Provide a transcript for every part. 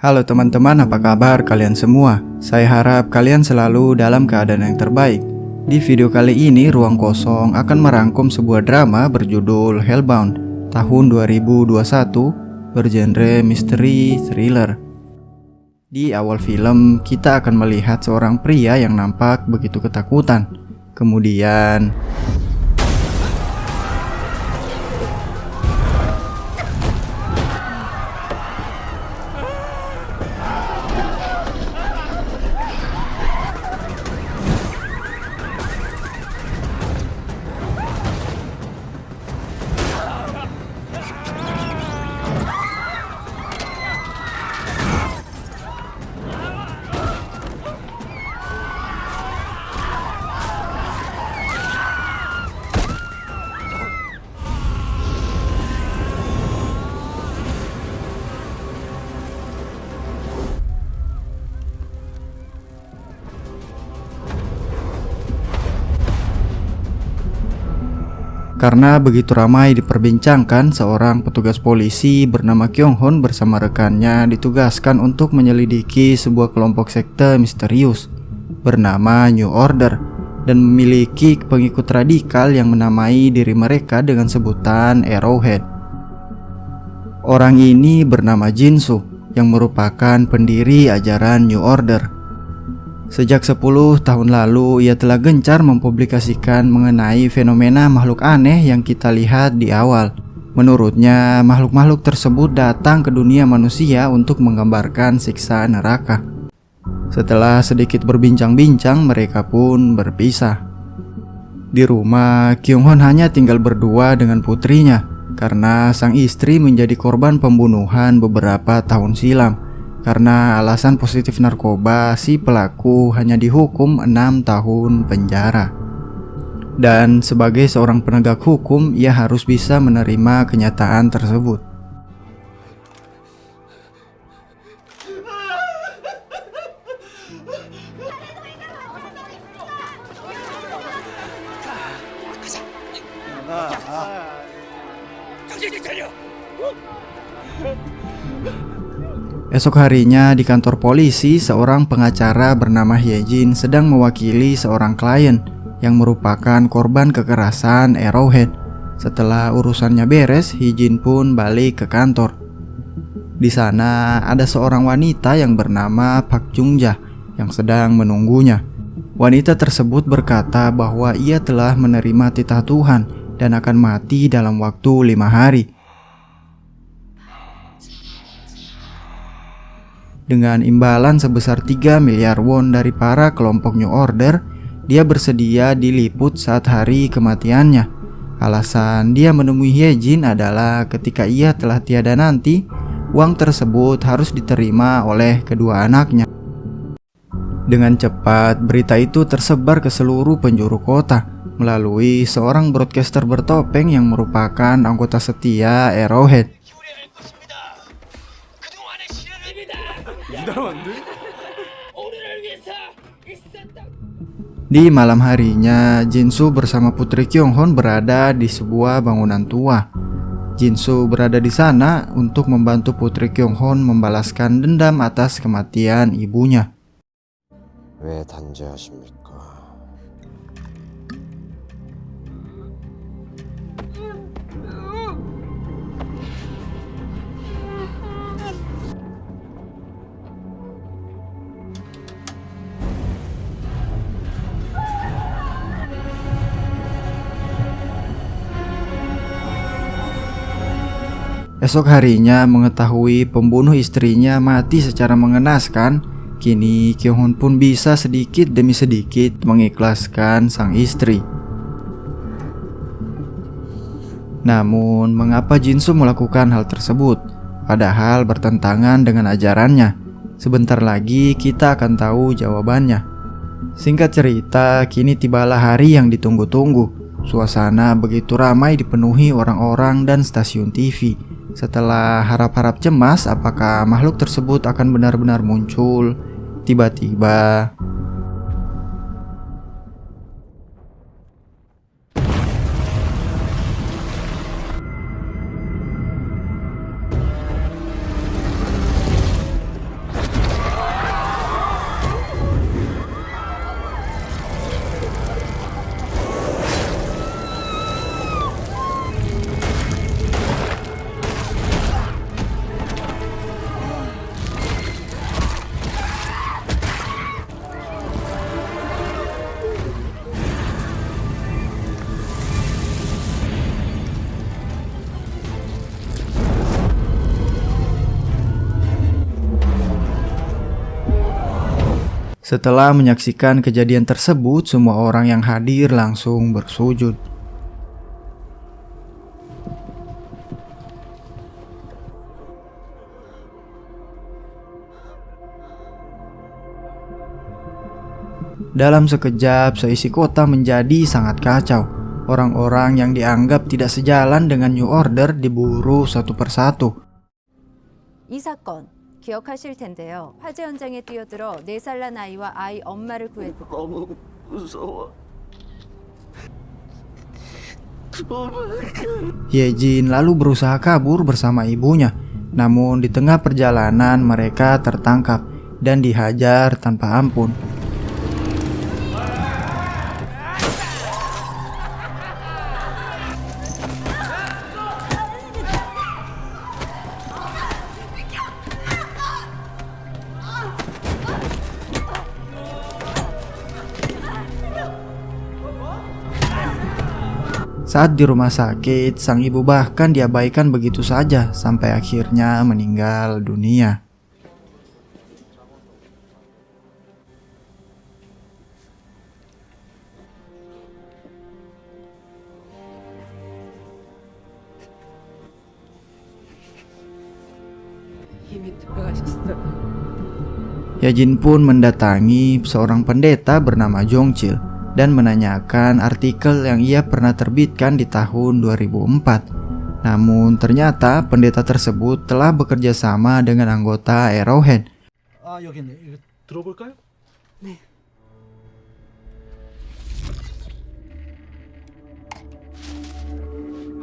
Halo teman-teman, apa kabar kalian semua? Saya harap kalian selalu dalam keadaan yang terbaik. Di video kali ini, Ruang Kosong akan merangkum sebuah drama berjudul Hellbound tahun 2021 bergenre misteri thriller. Di awal film, kita akan melihat seorang pria yang nampak begitu ketakutan. Kemudian karena begitu ramai diperbincangkan, seorang petugas polisi bernama Kyung-hoon bersama rekannya ditugaskan untuk menyelidiki sebuah kelompok sekte misterius bernama New Order dan memiliki pengikut radikal yang menamai diri mereka dengan sebutan Arrowhead. Orang ini bernama Jin-soo yang merupakan pendiri ajaran New Order. Sejak 10 tahun lalu, ia telah gencar mempublikasikan mengenai fenomena makhluk aneh yang kita lihat di awal. Menurutnya, makhluk-makhluk tersebut datang ke dunia manusia untuk menggambarkan siksa neraka. Setelah sedikit berbincang-bincang, mereka pun berpisah. Di rumah, Kyung-hoon hanya tinggal berdua dengan putrinya karena sang istri menjadi korban pembunuhan beberapa tahun silam. Karena alasan positif narkoba, si pelaku hanya dihukum 6 tahun penjara. Dan sebagai seorang penegak hukum, ia harus bisa menerima kenyataan tersebut. Esok harinya di kantor polisi, seorang pengacara bernama Hyejin sedang mewakili seorang klien yang merupakan korban kekerasan Arrowhead. Setelah urusannya beres, Hyejin pun balik ke kantor. Di sana ada seorang wanita yang bernama Park Jung-ja yang sedang menunggunya. Wanita tersebut berkata bahwa ia telah menerima titah Tuhan dan akan mati dalam waktu 5 hari. Dengan imbalan sebesar 3 miliar won dari para kelompok New Order, dia bersedia diliput saat hari kematiannya. Alasan dia menemui Hyejin adalah ketika ia telah tiada nanti, uang tersebut harus diterima oleh kedua anaknya. Dengan cepat, berita itu tersebar ke seluruh penjuru kota melalui seorang broadcaster bertopeng yang merupakan anggota setia Arrowhead. Di malam harinya, Jin-soo bersama putri Kyung-hoon berada di sebuah bangunan tua. Jin-soo berada di sana untuk membantu putri Kyung-hoon membalaskan dendam atas kematian ibunya. 왜 단죄하십니까? Esok harinya, mengetahui pembunuh istrinya mati secara mengenaskan, kini Kyung-hoon pun bisa sedikit demi sedikit mengikhlaskan sang istri. Namun, mengapa Jin-soo melakukan hal tersebut? Padahal bertentangan dengan ajarannya. Sebentar lagi kita akan tahu jawabannya. Singkat cerita, kini tibalah hari yang ditunggu-tunggu. Suasana begitu ramai dipenuhi orang-orang dan stasiun TV. Setelah harap-harap cemas apakah makhluk tersebut akan benar-benar muncul, tiba-tiba Setelah menyaksikan kejadian tersebut, semua orang yang hadir langsung bersujud. Dalam sekejap, seisi kota menjadi sangat kacau. Orang-orang yang dianggap tidak sejalan dengan New Order diburu satu persatu. 이 사건 기억하실 텐데요. 화재 현장에 뛰어들어 4살 난 아이와 아이 엄마를 구했고 너무 무서워. Hyejin lalu berusaha kabur bersama ibunya. Namun di tengah perjalanan mereka tertangkap dan dihajar tanpa ampun. Saat di rumah sakit, sang ibu bahkan diabaikan begitu saja sampai akhirnya meninggal dunia. 이미 돌아가셨어요. Hyejin pun mendatangi seorang pendeta bernama Jongchil dan menanyakan artikel yang ia pernah terbitkan di tahun 2004. Namun ternyata pendeta tersebut telah bekerja sama dengan anggota Arrowhead. 아 여기 있네. 이거 들어볼까요? 네.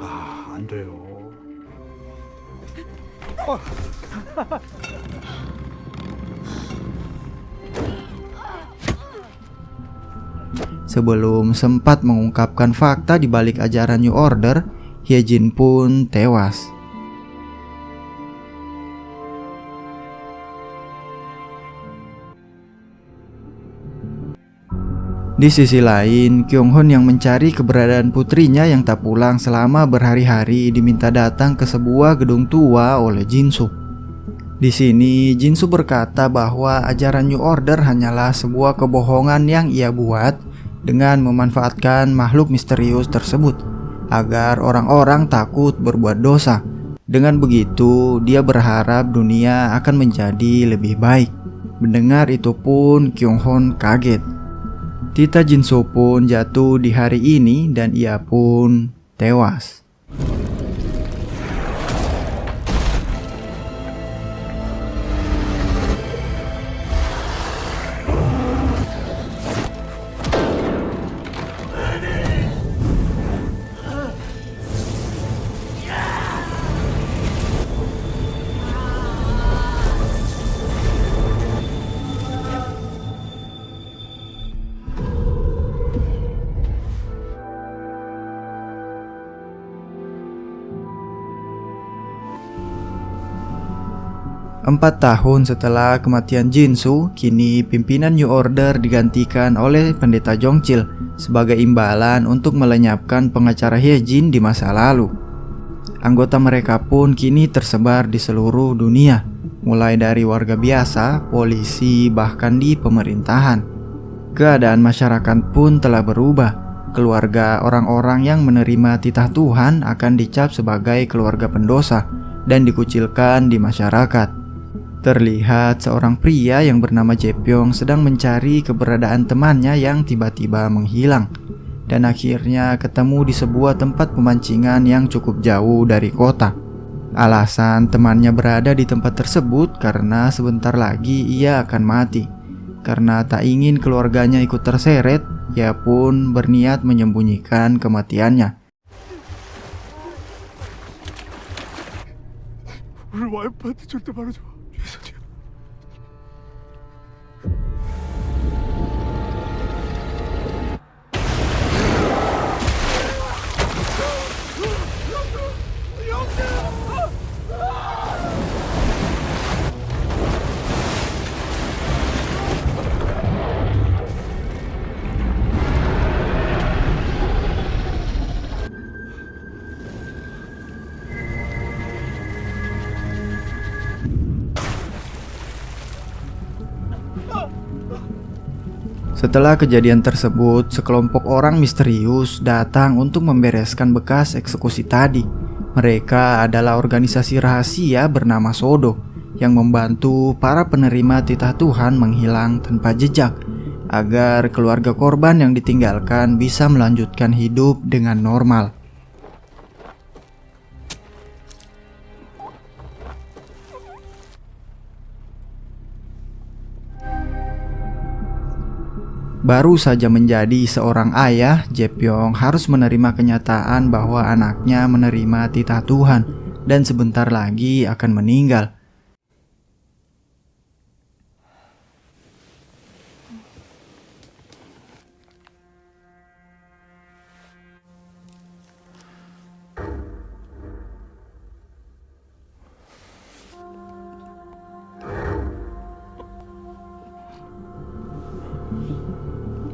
안 돼요. Sebelum sempat mengungkapkan fakta di balik ajaran New Order, Hyejin pun tewas. Di sisi lain, Kyung-hun yang mencari keberadaan putrinya yang tak pulang selama berhari-hari diminta datang ke sebuah gedung tua oleh Jin-soo. Di sini, Jin-soo berkata bahwa ajaran New Order hanyalah sebuah kebohongan yang ia buat dengan memanfaatkan makhluk misterius tersebut agar orang-orang takut berbuat dosa. Dengan begitu, dia berharap dunia akan menjadi lebih baik. Mendengar itu pun, Kyung-hun kaget. Tita Jin-soo pun jatuh di hari ini dan ia pun tewas. Empat tahun setelah kematian Jin-soo, kini pimpinan New Order digantikan oleh pendeta Jongchil sebagai imbalan untuk melenyapkan pengacara Hyejin di masa lalu. Anggota mereka pun kini tersebar di seluruh dunia, mulai dari warga biasa, polisi, bahkan di pemerintahan. Keadaan masyarakat pun telah berubah. Keluarga orang-orang yang menerima titah Tuhan akan dicap sebagai keluarga pendosa dan dikucilkan di masyarakat. Terlihat seorang pria yang bernama Jae-pyong sedang mencari keberadaan temannya yang tiba-tiba menghilang dan akhirnya ketemu di sebuah tempat pemancingan yang cukup jauh dari kota. Alasan temannya berada di tempat tersebut karena sebentar lagi ia akan mati. Karena tak ingin keluarganya ikut terseret, ia pun berniat menyembunyikan kematiannya. 우리 와이프한테 절대 말하지 마. 예선이야. Setelah kejadian tersebut, sekelompok orang misterius datang untuk membereskan bekas eksekusi tadi. Mereka adalah organisasi rahasia bernama Sodo yang membantu para penerima titah Tuhan menghilang tanpa jejak agar keluarga korban yang ditinggalkan bisa melanjutkan hidup dengan normal. Baru saja menjadi seorang ayah, Jae-pyong harus menerima kenyataan bahwa anaknya menerima titah Tuhan dan sebentar lagi akan meninggal.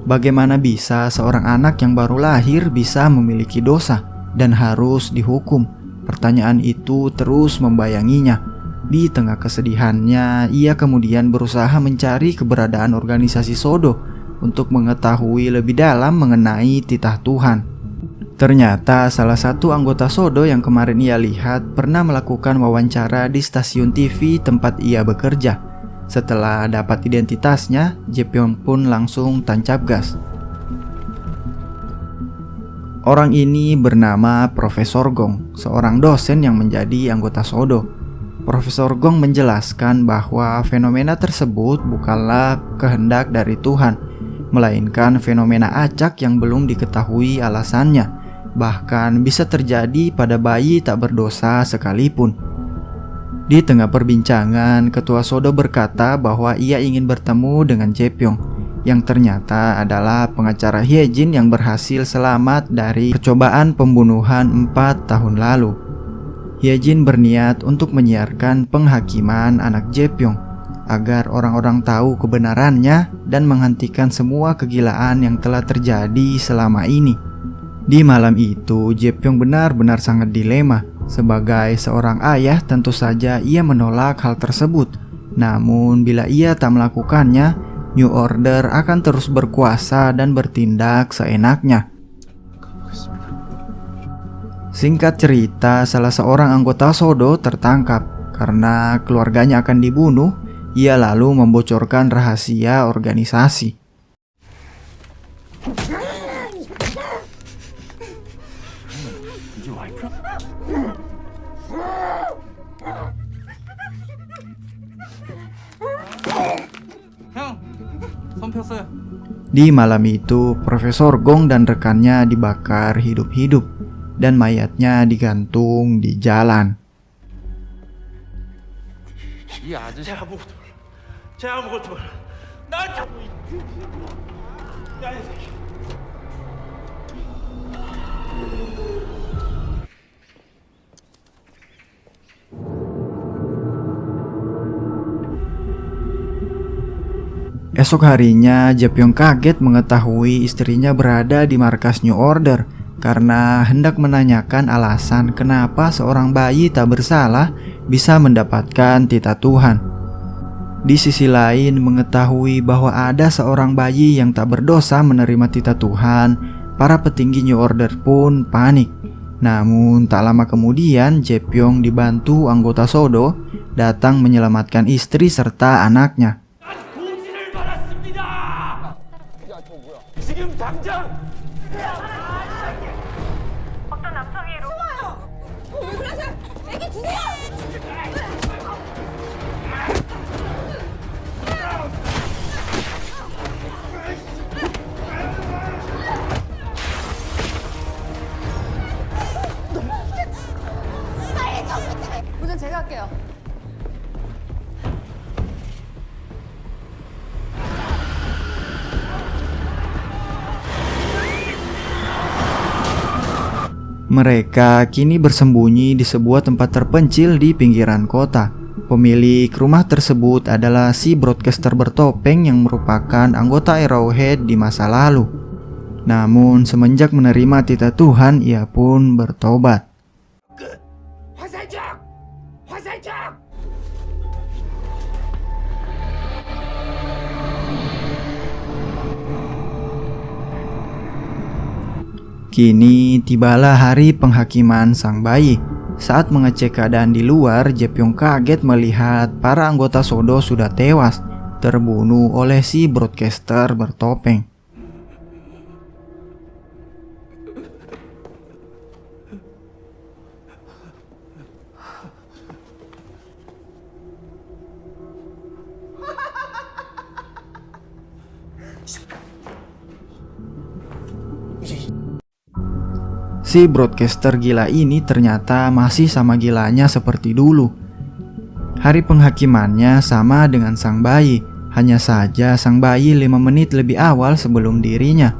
Bagaimana bisa seorang anak yang baru lahir bisa memiliki dosa dan harus dihukum? Pertanyaan itu terus membayanginya. Di tengah kesedihannya, ia kemudian berusaha mencari keberadaan organisasi Sodo untuk mengetahui lebih dalam mengenai titah Tuhan. Ternyata salah satu anggota Sodo yang kemarin ia lihat pernah melakukan wawancara di stasiun TV tempat ia bekerja. Setelah dapat identitasnya, Jae-pyong pun langsung tancap gas. Orang ini bernama Profesor Gong, seorang dosen yang menjadi anggota Sodo. Profesor Gong menjelaskan bahwa fenomena tersebut bukanlah kehendak dari Tuhan, melainkan fenomena acak yang belum diketahui alasannya, bahkan bisa terjadi pada bayi tak berdosa sekalipun. Di tengah perbincangan, Ketua Sodo berkata bahwa ia ingin bertemu dengan Jae-pyong, yang ternyata adalah pengacara Hyejin yang berhasil selamat dari percobaan pembunuhan 4 tahun lalu. Hyejin berniat untuk menyiarkan penghakiman anak Jae-pyong agar orang-orang tahu kebenarannya dan menghentikan semua kegilaan yang telah terjadi selama ini. Di malam itu, Jae-pyong benar-benar sangat dilema. Sebagai seorang ayah, tentu saja ia menolak hal tersebut. Namun, bila ia tak melakukannya, New Order akan terus berkuasa dan bertindak seenaknya. Singkat cerita, salah seorang anggota Sodo tertangkap. Karena keluarganya akan dibunuh, ia lalu membocorkan rahasia organisasi. Di malam itu, Profesor Gong dan rekannya dibakar hidup-hidup dan mayatnya digantung di jalan. Esok harinya, Jae-pyong kaget mengetahui istrinya berada di markas New Order karena hendak menanyakan alasan kenapa seorang bayi tak bersalah bisa mendapatkan titah Tuhan. Di sisi lain, mengetahui bahwa ada seorang bayi yang tak berdosa menerima titah Tuhan, para petinggi New Order pun panik. Namun tak lama kemudian, Jae-pyong dibantu anggota Sodo datang menyelamatkan istri serta anaknya. 운전 제가 할게요. Mereka kini bersembunyi di sebuah tempat terpencil di pinggiran kota. Pemilik rumah tersebut adalah si broadcaster bertopeng yang merupakan anggota Arrowhead di masa lalu. Namun semenjak menerima titah Tuhan, ia pun bertobat. Kini tibalah hari penghakiman sang bayi. Saat mengecek keadaan di luar, Jepyong kaget melihat para anggota Sodo sudah tewas, terbunuh oleh si broadcaster bertopeng. Si broadcaster gila ini ternyata masih sama gilanya seperti dulu. Hari penghakimannya sama dengan sang bayi, hanya saja sang bayi 5 menit lebih awal sebelum dirinya.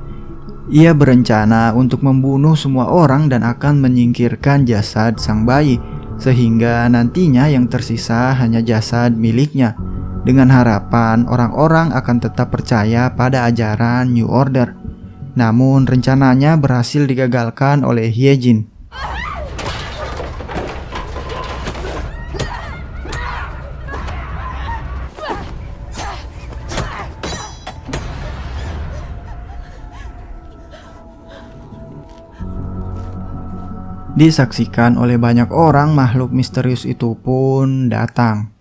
Ia berencana untuk membunuh semua orang dan akan menyingkirkan jasad sang bayi, sehingga nantinya yang tersisa hanya jasad miliknya, dengan harapan orang-orang akan tetap percaya pada ajaran New Order. Namun rencananya berhasil digagalkan oleh Hyejin. Disaksikan oleh banyak orang, makhluk misterius itu pun datang.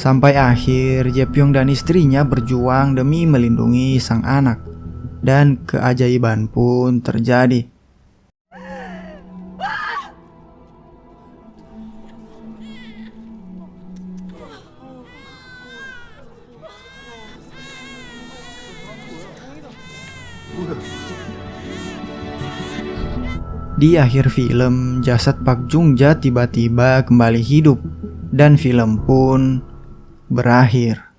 Sampai akhir, Jepyong dan istrinya berjuang demi melindungi sang anak. Dan keajaiban pun terjadi. Di akhir film, jasad Pak Jungja tiba-tiba kembali hidup. Dan film pun berakhir.